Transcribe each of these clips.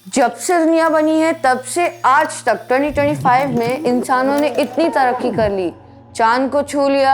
जब से दुनिया बनी है तब से आज तक 2025 में इंसानों ने इतनी तरक्की कर ली, चांद को छू लिया,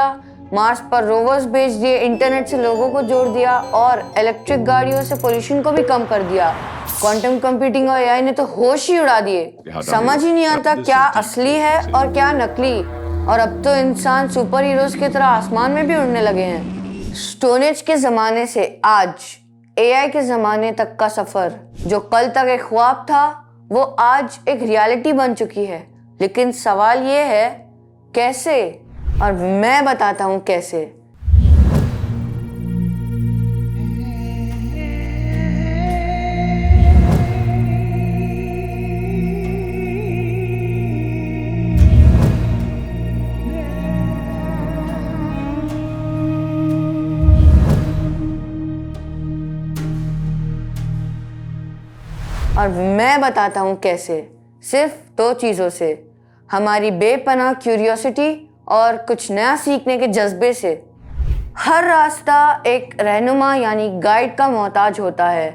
मार्स पर रोवर्स भेज दिए, इंटरनेट से लोगों को जोड़ दिया और इलेक्ट्रिक गाड़ियों से पोल्यूशन को भी कम कर दिया। क्वांटम कंप्यूटिंग और एआई ने तो होश ही उड़ा दिए। समझ ही नहीं आता क्या असली है और क्या नकली। और अब तो इंसान सुपर हीरोज की तरह आसमान में भी उड़ने लगे हैं। स्टोन एज के जमाने से आज एआई के ज़माने तक का सफ़र, जो कल तक एक ख्वाब था वो आज एक रियलिटी बन चुकी है। लेकिन सवाल ये है कैसे, और मैं बताता हूँ कैसे। और मैं बताता हूँ कैसे, सिर्फ 2 चीज़ों से, हमारी बेपनाह क्यूरियोसिटी और कुछ नया सीखने के जज्बे से। हर रास्ता एक रहनुमा यानी गाइड का मोहताज होता है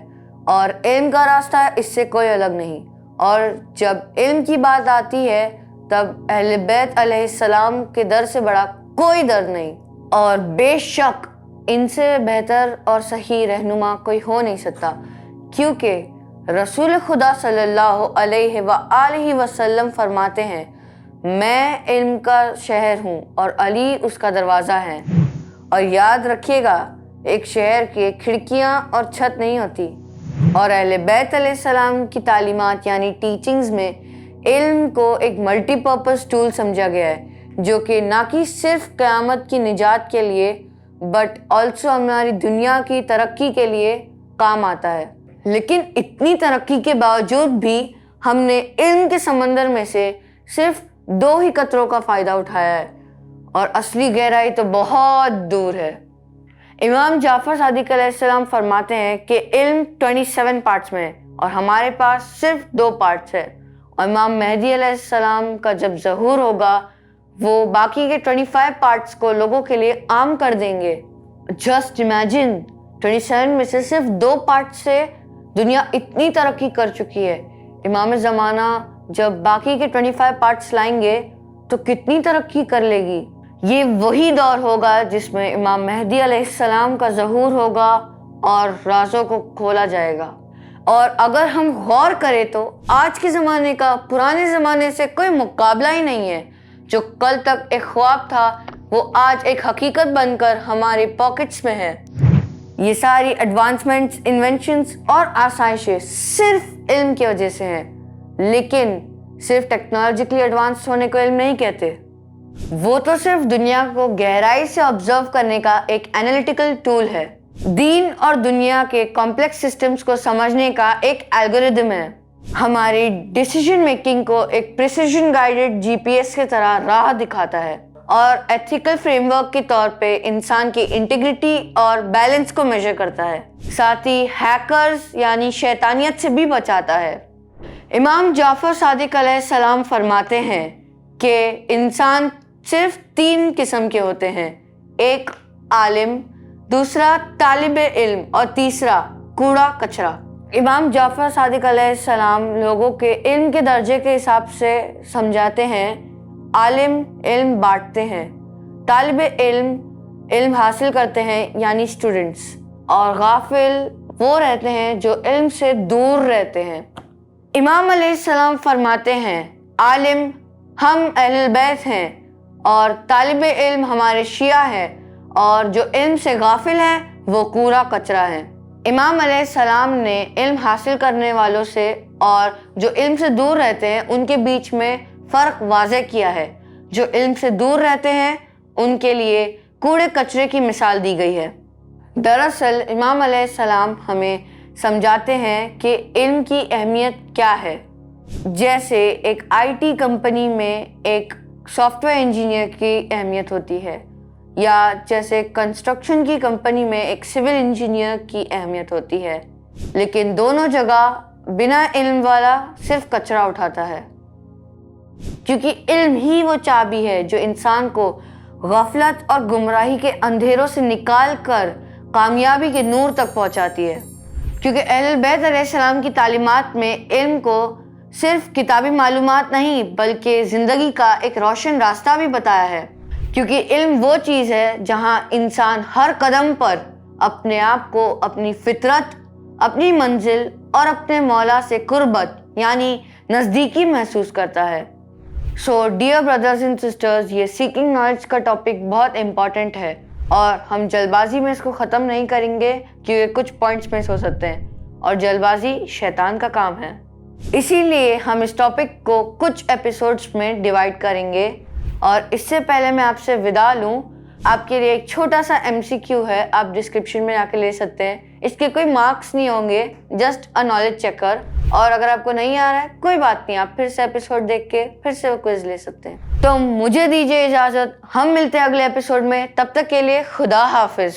और इल्म का रास्ता इससे कोई अलग नहीं। और जब इल्म की बात आती है तब अहले बैत अलैहिस्सलाम के दर से बड़ा कोई दर नहीं, और बेशक इनसे बेहतर और सही रहनुमा कोई हो नहीं सकता, क्योंकि रसूल खुदा सल्लल्लाहु अलैहि वसल्लम फरमाते हैं, मैं इल्म का शहर हूँ और अली उसका दरवाज़ा है। और याद रखिएगा, एक शहर की खिड़कियाँ और छत नहीं होती। और अहले बैत अलैहिस्सलाम की तालीमात यानी टीचिंग्स में इल्म को एक मल्टीपर्पज़ टूल समझा गया है, जो कि ना कि सिर्फ क़यामत की निजात के लिए बट ऑल्सो हमारी दुनिया की तरक्की के लिए काम आता है। लेकिन इतनी तरक्की के बावजूद भी हमने इल्म के समंदर में से सिर्फ 2 ही कतरों का फ़ायदा उठाया है, और असली गहराई तो बहुत दूर है। इमाम जाफ़र सादिक अलैहिस्सलाम फरमाते हैं कि इल्म 27 पार्ट्स में है और हमारे पास सिर्फ 2 पार्ट्स है। और इमाम मेहदी अलैहिस्सलाम का जब ज़हूर होगा वो बाकी के 25 पार्ट्स को लोगों के लिए आम कर देंगे। जस्ट इमेजिन, 27 में से सिर्फ 2 पार्ट से दुनिया इतनी तरक्की कर चुकी है। इमाम ज़माना जब बाकी के 25 पार्ट्स लाएंगे तो कितनी तरक्की कर लेगी। ये वही दौर होगा जिसमें इमाम मेहदी अलैहिस्सलाम का ज़हूर होगा और राज़ों को खोला जाएगा। और अगर हम गौर करें तो आज के ज़माने का पुराने ज़माने से कोई मुकाबला ही नहीं है। जो कल तक एक ख्वाब था वो आज एक हकीकत बनकर हमारे पॉकेट्स में है। ये सारी एडवांसमेंट्स, इन्वेंशंस और आसाइशें सिर्फ इल्म की वजह से हैं। लेकिन सिर्फ टेक्नोलॉजिकली एडवांस होने को इल्म नहीं कहते। वो तो सिर्फ दुनिया को गहराई से ऑब्जर्व करने का एक एनालिटिकल टूल है। दीन और दुनिया के कॉम्प्लेक्स सिस्टम्स को समझने का एक एल्गोरिदम है। हमारी डिसीजन मेकिंग को एक प्रिसीजन गाइडेड जीपीएस की तरह राह दिखाता है और एथिकल फ्रेमवर्क के तौर पे इंसान की इंटीग्रिटी और बैलेंस को मेजर करता है। साथ ही हैकर्स यानी शैतानियत से भी बचाता है। इमाम जाफ़र सादिक अलैहिस्सलाम फरमाते हैं कि इंसान सिर्फ 3 किस्म के होते हैं, एक आलिम, दूसरा तालिब इल्म और तीसरा कूड़ा कचरा। इमाम जाफ़र सादिक अलैहिस्सलाम लोगों के इल्म के दर्जे के हिसाब से समझाते हैं। आलिम इल्म बांटते हैं, तालिब इल्म हासिल करते हैं यानी स्टूडेंट्स, और गाफिल वो रहते हैं जो इल्म से दूर रहते हैं। इमाम अलैहिस्सलाम फरमाते हैं, आलिम हम अहले बैत हैं और तालिब इल्म हमारे शिया हैं, और जो इल्म से गाफिल हैं वो कूड़ा कचरा है। इमाम अलैहिस्सलाम ने इल्म हासिल करने वालों से और जो इल्म से दूर रहते हैं उनके बीच में फ़र्क वाज़े किया है। जो इल्म से दूर रहते हैं उनके लिए कूड़े कचरे की मिसाल दी गई है। दरअसल इमाम अलैहिस्सलाम हमें समझाते हैं कि इल्म की अहमियत क्या है। जैसे एक आईटी कंपनी में एक सॉफ्टवेयर इंजीनियर की अहमियत होती है, या जैसे कंस्ट्रक्शन की कंपनी में एक सिविल इंजीनियर की अहमियत होती है। लेकिन दोनों जगह बिना इल्म वाला सिर्फ कचरा उठाता है, क्योंकि इल्म ही वो चाबी है जो इंसान को गफलत और गुमराही के अंधेरों से निकाल कर कामयाबी के नूर तक पहुंचाती है। کیونکہ اہل بیت علیہ السلام کی تعلیمات میں علم کو صرف کتابی معلومات نہیں بلکہ زندگی کا ایک روشن راستہ بھی بتایا ہے، کیونکہ علم وہ چیز ہے جہاں انسان ہر قدم پر اپنے آپ کو اپنی فطرت، اپنی منزل اور اپنے مولا سے قربت یعنی نزدیکی محسوس کرتا ہے۔ So dear brothers and sisters, یہ سیکنگ نالج کا ٹاپک بہت امپورٹنٹ ہے اور ہم جلد بازی میں اس کو ختم نہیں کریں گے کیونکہ کچھ پوائنٹس مس ہو سکتے ہیں اور جلد بازی شیطان کا کام ہے۔ اسی لیے ہم اس ٹاپک کو کچھ ایپیسوڈز میں ڈیوائیڈ کریں گے، اور اس سے پہلے میں آپ سے وداع لوں، آپ کے لیے ایک چھوٹا سا MCQ ہے، آپ ڈسکرپشن میں جا کے لے سکتے ہیں۔ اس کے کوئی مارکس نہیں ہوں گے، جسٹ اے نالج چیکر، اور اگر آپ کو نہیں آ رہا ہے کوئی بات نہیں، آپ پھر سے ایپیسوڈ دیکھ کے پھر سے وہ کوئز لے سکتے ہیں۔ تو مجھے دیجیے اجازت، ہم ملتے ہیں اگلے ایپیسوڈ میں، تب تک کے لیے خدا حافظ۔